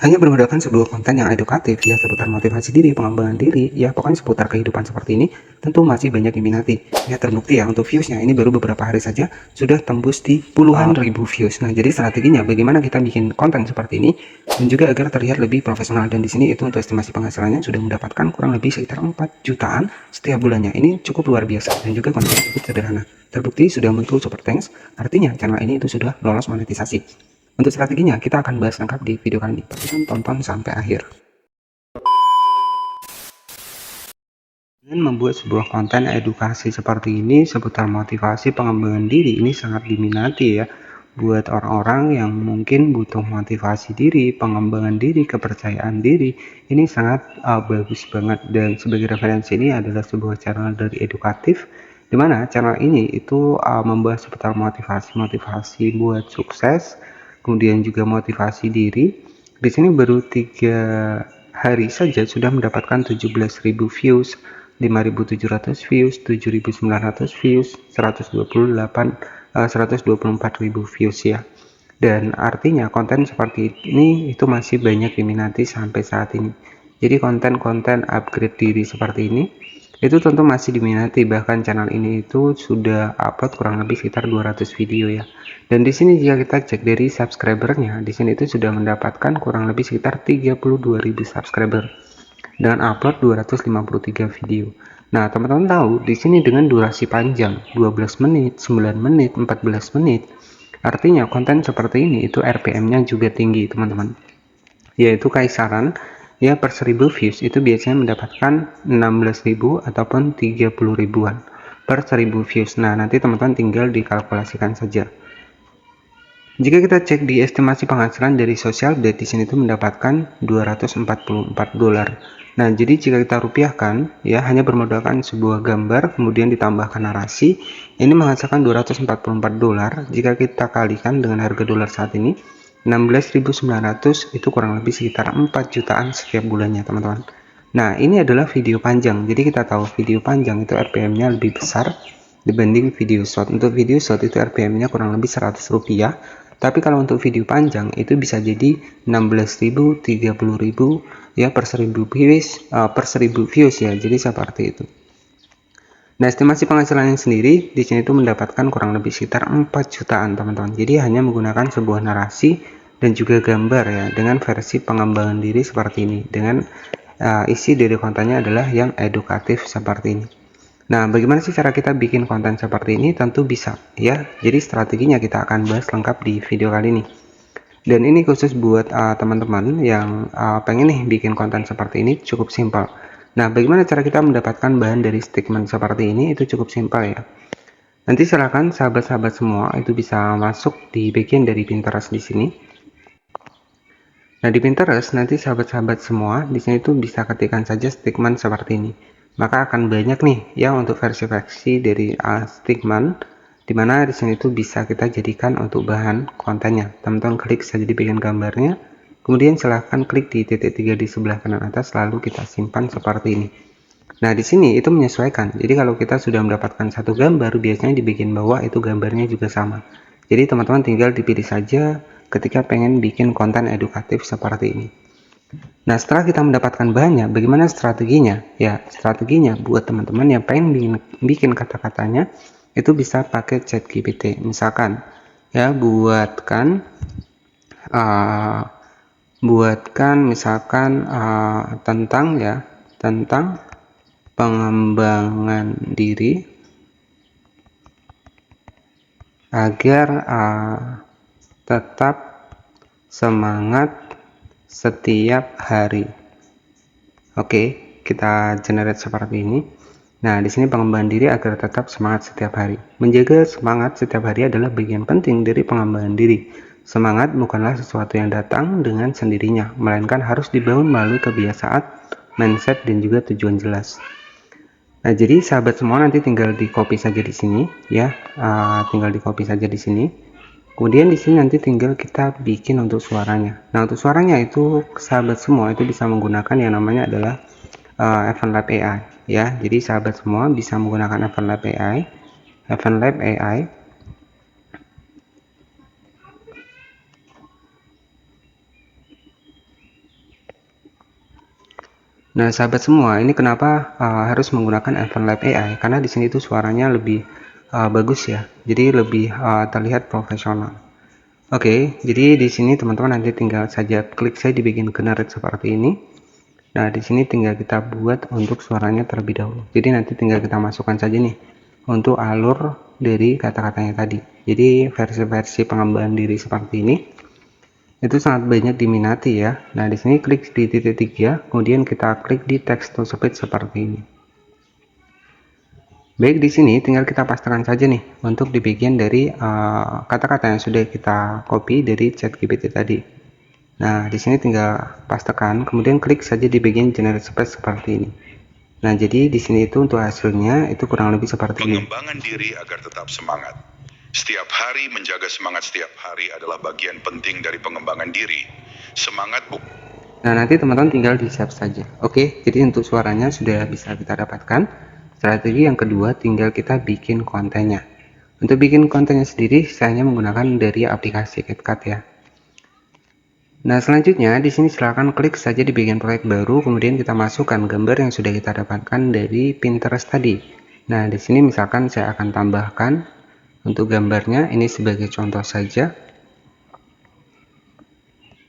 Hanya bermodalkan sebuah konten yang edukatif ya seputar motivasi diri, pengembangan diri, ya pokoknya seputar kehidupan seperti ini tentu masih banyak diminati. Ya terbukti ya untuk viewsnya ini baru beberapa hari saja sudah tembus di puluhan ribu views. Nah jadi strateginya bagaimana kita bikin konten seperti ini dan juga agar terlihat lebih profesional, dan di sini itu untuk estimasi penghasilannya sudah mendapatkan kurang lebih sekitar 4 jutaan setiap bulannya. Ini cukup luar biasa dan juga konten cukup sederhana. Terbukti sudah muncul super thanks, artinya channel ini itu sudah lolos monetisasi. Untuk strateginya, kita akan bahas lengkap di video kali ini. Pastikan tonton sampai akhir. Dengan membuat sebuah konten edukasi seperti ini seputar motivasi pengembangan diri, ini sangat diminati ya. Buat orang-orang yang mungkin butuh motivasi diri, pengembangan diri, kepercayaan diri, ini sangat bagus banget. Dan sebagai referensi, ini adalah sebuah channel dari edukatif, dimana channel ini itu membahas seputar motivasi buat sukses, kemudian juga motivasi diri. Di sini baru 3 hari saja sudah mendapatkan 17.000 views, 5.700 views, 7.900 views, 124.000 views ya. Dan artinya konten seperti ini itu masih banyak diminati sampai saat ini. Jadi konten-konten upgrade diri seperti ini itu tentu masih diminati, bahkan channel ini itu sudah upload kurang lebih sekitar 200 video ya. Dan di sini jika kita cek dari subscribernya, di sini itu sudah mendapatkan kurang lebih sekitar 32.000 subscriber dengan upload 253 video. Nah, teman-teman tahu di sini dengan durasi panjang 12 menit, 9 menit, 14 menit. Artinya konten seperti ini itu RPM-nya juga tinggi, teman-teman. Yaitu kaisaran ya per 1000 views itu biasanya mendapatkan 16.000 ataupun 30 ribuan per 1000 views. Nah, nanti teman-teman tinggal dikalkulasikan saja. Jika kita cek di estimasi penghasilan dari Social Blade, di sini itu mendapatkan 244 dolar. Nah, jadi jika kita rupiahkan, ya hanya bermodalkan sebuah gambar, kemudian ditambahkan narasi, ini menghasilkan 244 dolar. Jika kita kalikan dengan harga dolar saat ini, 16.900 itu kurang lebih sekitar 4 jutaan setiap bulannya, teman-teman. Nah, ini adalah video panjang. Jadi kita tahu video panjang itu RPM-nya lebih besar dibanding video short. Untuk video short itu RPM-nya kurang lebih 100 rupiah. Tapi kalau untuk video panjang itu bisa jadi 16.000, 30.000 ya per 1000 views, ya. Jadi seperti itu. Nah, estimasi penghasilannya sendiri di sini itu mendapatkan kurang lebih sekitar 4 jutaan, teman-teman. Jadi hanya menggunakan sebuah narasi dan juga gambar ya, dengan versi pengembangan diri seperti ini, dengan isi dari kontennya adalah yang edukatif seperti ini. Nah, bagaimana sih cara kita bikin konten seperti ini? Tentu bisa ya. Jadi strateginya kita akan bahas lengkap di video kali ini. Dan ini khusus buat teman-teman yang pengen nih bikin konten seperti ini, cukup simpel. Nah, bagaimana cara kita mendapatkan bahan dari statement seperti ini? Itu cukup simpel ya. Nanti silakan sahabat-sahabat semua itu bisa masuk di bagian dari Pinterest di sini. Nah, di Pinterest nanti sahabat-sahabat semua di sini tuh bisa ketikkan saja statement seperti ini. Maka akan banyak nih ya untuk versi-versi dari statement, dimana di sini tuh bisa kita jadikan untuk bahan kontennya. Teman-teman klik saja di bagian gambarnya, kemudian silahkan klik di titik 3 di sebelah kanan atas, lalu kita simpan seperti ini. Nah, di sini itu menyesuaikan. Jadi kalau kita sudah mendapatkan satu gambar, biasanya di bagian bawah itu gambarnya juga sama. Jadi teman-teman tinggal dipilih saja ketika pengen bikin konten edukatif seperti ini. Nah, setelah kita mendapatkan bahannya, bagaimana strateginya? Ya, strateginya buat teman-teman yang pengen bikin kata-katanya, itu bisa pakai ChatGPT. Misalkan, ya buatkan misalkan tentang pengembangan diri agar tetap semangat setiap hari. Oke, kita generate seperti ini. Nah, di sini pengembangan diri agar tetap semangat setiap hari. Menjaga semangat setiap hari adalah bagian penting dari pengembangan diri. Semangat bukanlah sesuatu yang datang dengan sendirinya, melainkan harus dibangun melalui kebiasaan, mindset, dan juga tujuan jelas. Nah, jadi sahabat semua nanti tinggal di copy saja di sini ya, tinggal di copy saja di sini. Kemudian di sini nanti tinggal kita bikin untuk suaranya. Nah, untuk suaranya itu sahabat semua itu bisa menggunakan yang namanya adalah EventLab AI ya. Jadi sahabat semua bisa menggunakan EventLab AI. EventLab AI Nah, sahabat semua, ini kenapa harus menggunakan EventLab AI? Karena di sini tuh suaranya lebih bagus ya, jadi lebih terlihat profesional. Oke, jadi di sini teman-teman nanti tinggal saja klik saya di bagian generate seperti ini. Nah, di sini tinggal kita buat untuk suaranya terlebih dahulu. Jadi nanti tinggal kita masukkan saja nih untuk alur dari kata-katanya tadi. Jadi versi-versi pengembangan diri seperti ini itu sangat banyak diminati ya. Nah, di sini klik di titik 3, kemudian kita klik di text to speech seperti ini. Baik, di sini tinggal kita pastikan saja nih untuk di bagian dari kata-kata yang sudah kita copy dari ChatGPT tadi. Nah, di sini tinggal pastikan, kemudian klik saja di bagian generate space seperti ini. Nah, jadi di sini itu untuk hasilnya itu kurang lebih seperti ini. Pengembangan diri agar tetap semangat. Setiap hari menjaga semangat setiap hari adalah bagian penting dari pengembangan diri. Semangat Nah, nanti teman-teman tinggal di save saja. Oke, jadi untuk suaranya sudah bisa kita dapatkan. Strategi yang kedua, tinggal kita bikin kontennya. Untuk bikin kontennya sendiri, saya hanya menggunakan dari aplikasi CapCut ya. Nah, selanjutnya di sini silakan klik saja di bagian proyek baru, kemudian kita masukkan gambar yang sudah kita dapatkan dari Pinterest tadi. Nah, di sini misalkan saya akan tambahkan untuk gambarnya, ini sebagai contoh saja.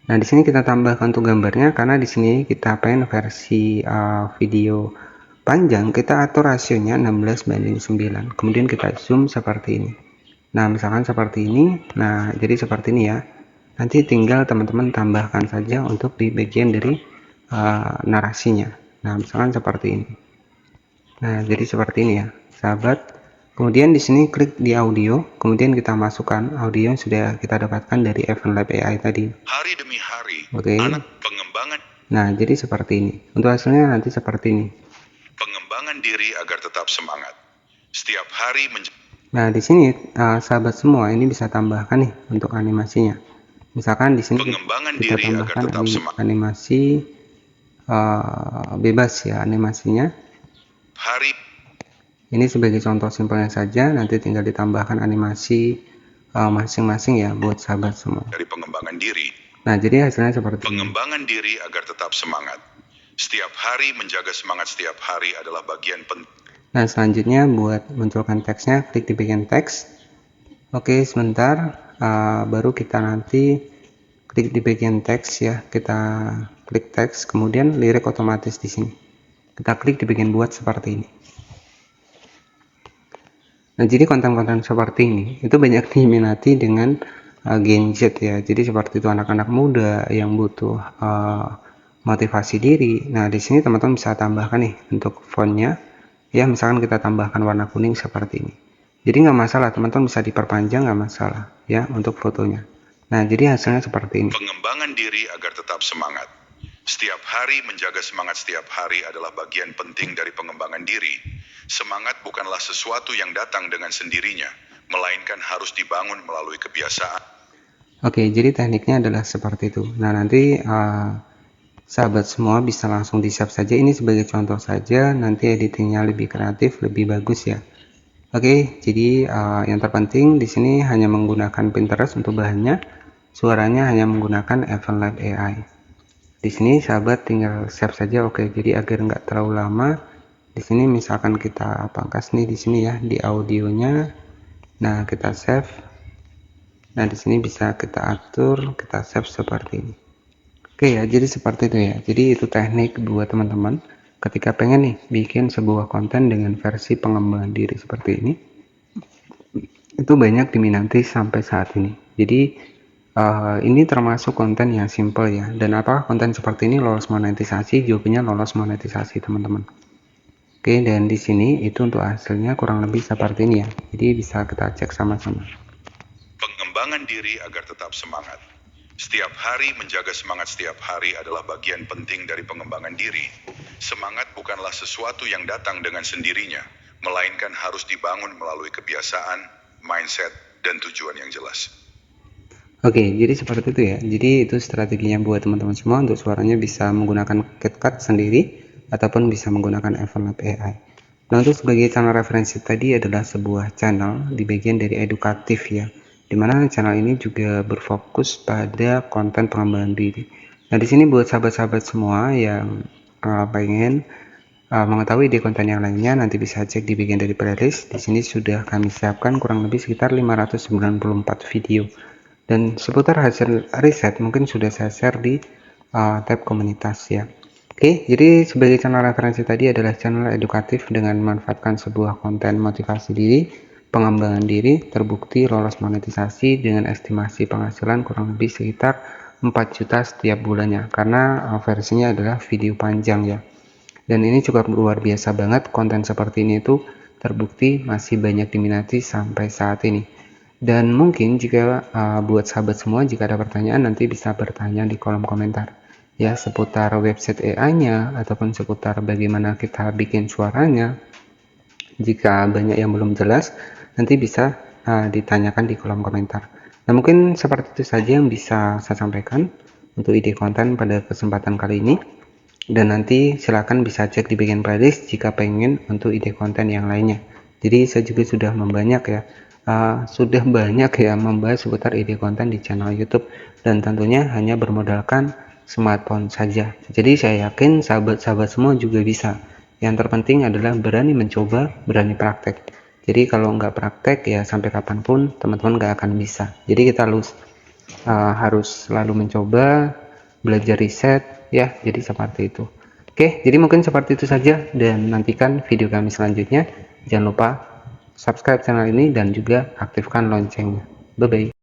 Nah, di sini kita tambahkan untuk gambarnya karena di sini kita pengen versi video panjang, kita atur rasionya 16:9. Kemudian kita zoom seperti ini. Nah, misalkan seperti ini. Nah, jadi seperti ini ya. Nanti tinggal teman-teman tambahkan saja untuk di bagian dari narasinya. Nah, misalkan seperti ini. Nah, jadi seperti ini ya, sahabat. Kemudian di sini klik di audio, kemudian kita masukkan audio yang sudah kita dapatkan dari EventLab AI tadi. Hari demi hari. Oke. Anak pengembangan. Nah, jadi seperti ini. Untuk hasilnya nanti seperti ini. Pengembangan diri agar tetap semangat. Setiap hari Nah, di sini sahabat semua ini bisa tambahkan nih untuk animasinya. Misalkan di sini kita tambahkan animasi bebas ya animasinya. Ini sebagai contoh simpelnya saja, nanti tinggal ditambahkan animasi masing-masing ya buat sahabat semua. Dari pengembangan diri. Nah, jadi hasilnya seperti pengembangan diri agar tetap semangat. Setiap hari menjaga semangat setiap hari adalah bagian penting. Nah, selanjutnya buat munculkan teksnya, klik di bagian teks. Oke, sebentar. Baru kita nanti klik di bagian teks ya, kita klik teks, kemudian lirik otomatis di sini. Kita klik di bagian buat seperti ini. Nah, jadi konten-konten seperti ini itu banyak diminati dengan Gen Z ya. Jadi seperti itu anak-anak muda yang butuh motivasi diri. Nah, di sini teman-teman bisa tambahkan nih untuk fontnya. Ya, misalkan kita tambahkan warna kuning seperti ini. Jadi nggak masalah, teman-teman bisa diperpanjang nggak masalah ya untuk fotonya. Nah, jadi hasilnya seperti ini. Pengembangan diri agar tetap semangat. Setiap hari menjaga semangat setiap hari adalah bagian penting dari pengembangan diri. Semangat bukanlah sesuatu yang datang dengan sendirinya, melainkan harus dibangun melalui kebiasaan. Oke, jadi tekniknya adalah seperti itu. Nah, nanti sahabat semua bisa langsung di-save saja. Ini sebagai contoh saja, nanti editingnya lebih kreatif, lebih bagus ya. Oke, jadi yang terpenting di sini hanya menggunakan Pinterest untuk bahannya, suaranya hanya menggunakan EventLab AI. Di sini sahabat tinggal save saja. Oke, jadi agar nggak terlalu lama, di sini misalkan kita pangkas nih di sini ya di audionya. Nah, kita save. Nah, di sini bisa kita atur, kita save seperti ini. Oke ya, jadi seperti itu ya. Jadi itu teknik buat teman-teman ketika pengen nih bikin sebuah konten dengan versi pengembangan diri seperti ini, itu banyak diminati sampai saat ini. Jadi ini termasuk konten yang simple ya. Dan apakah konten seperti ini lolos monetisasi? Jawabannya lolos monetisasi teman-teman. Oke, dan di sini itu untuk hasilnya kurang lebih seperti ini ya. Jadi bisa kita cek sama-sama. Pengembangan diri agar tetap semangat. Setiap hari menjaga semangat setiap hari adalah bagian penting dari pengembangan diri. Semangat bukanlah sesuatu yang datang dengan sendirinya, melainkan harus dibangun melalui kebiasaan, mindset, dan tujuan yang jelas. Oke, jadi seperti itu ya. Jadi itu strateginya buat teman-teman semua untuk suaranya bisa menggunakan CapCut sendiri ataupun bisa menggunakan EventLab AI. Nah, untuk sebagai channel referensi tadi adalah sebuah channel di bagian dari edukatif ya. Dimana channel ini juga berfokus pada konten pengembangan diri. Nah, di sini buat sahabat-sahabat semua yang pengen mengetahui ide konten yang lainnya, nanti bisa cek di bagian dari playlist. Di sini sudah kami siapkan kurang lebih sekitar 594 video. Dan seputar hasil riset mungkin sudah saya share di tab komunitas ya. Oke, jadi sebagai channel referensi tadi adalah channel edukatif dengan memanfaatkan sebuah konten motivasi diri, pengembangan diri, terbukti lolos monetisasi dengan estimasi penghasilan kurang lebih sekitar 4 juta setiap bulannya, karena versinya adalah video panjang ya. Dan ini cukup luar biasa banget, konten seperti ini itu terbukti masih banyak diminati sampai saat ini. Dan mungkin jika buat sahabat semua, jika ada pertanyaan nanti bisa bertanya di kolom komentar ya, seputar website AI-nya ataupun seputar bagaimana kita bikin suaranya. Jika banyak yang belum jelas, nanti bisa ditanyakan di kolom komentar. Nah, mungkin seperti itu saja yang bisa saya sampaikan untuk ide konten pada kesempatan kali ini. Dan nanti silakan bisa cek di bagian playlist jika pengen untuk ide konten yang lainnya. Jadi saya juga sudah banyak ya membahas seputar ide konten di channel YouTube, dan tentunya hanya bermodalkan smartphone saja. Jadi saya yakin sahabat-sahabat semua juga bisa. Yang terpenting adalah berani mencoba, berani praktek. Jadi kalau nggak praktek ya sampai kapanpun teman-teman nggak akan bisa. Jadi kita harus selalu mencoba, belajar riset ya, jadi seperti itu. Oke, jadi mungkin seperti itu saja, dan nantikan video kami selanjutnya. Jangan lupa subscribe channel ini dan juga aktifkan loncengnya. Bye bye.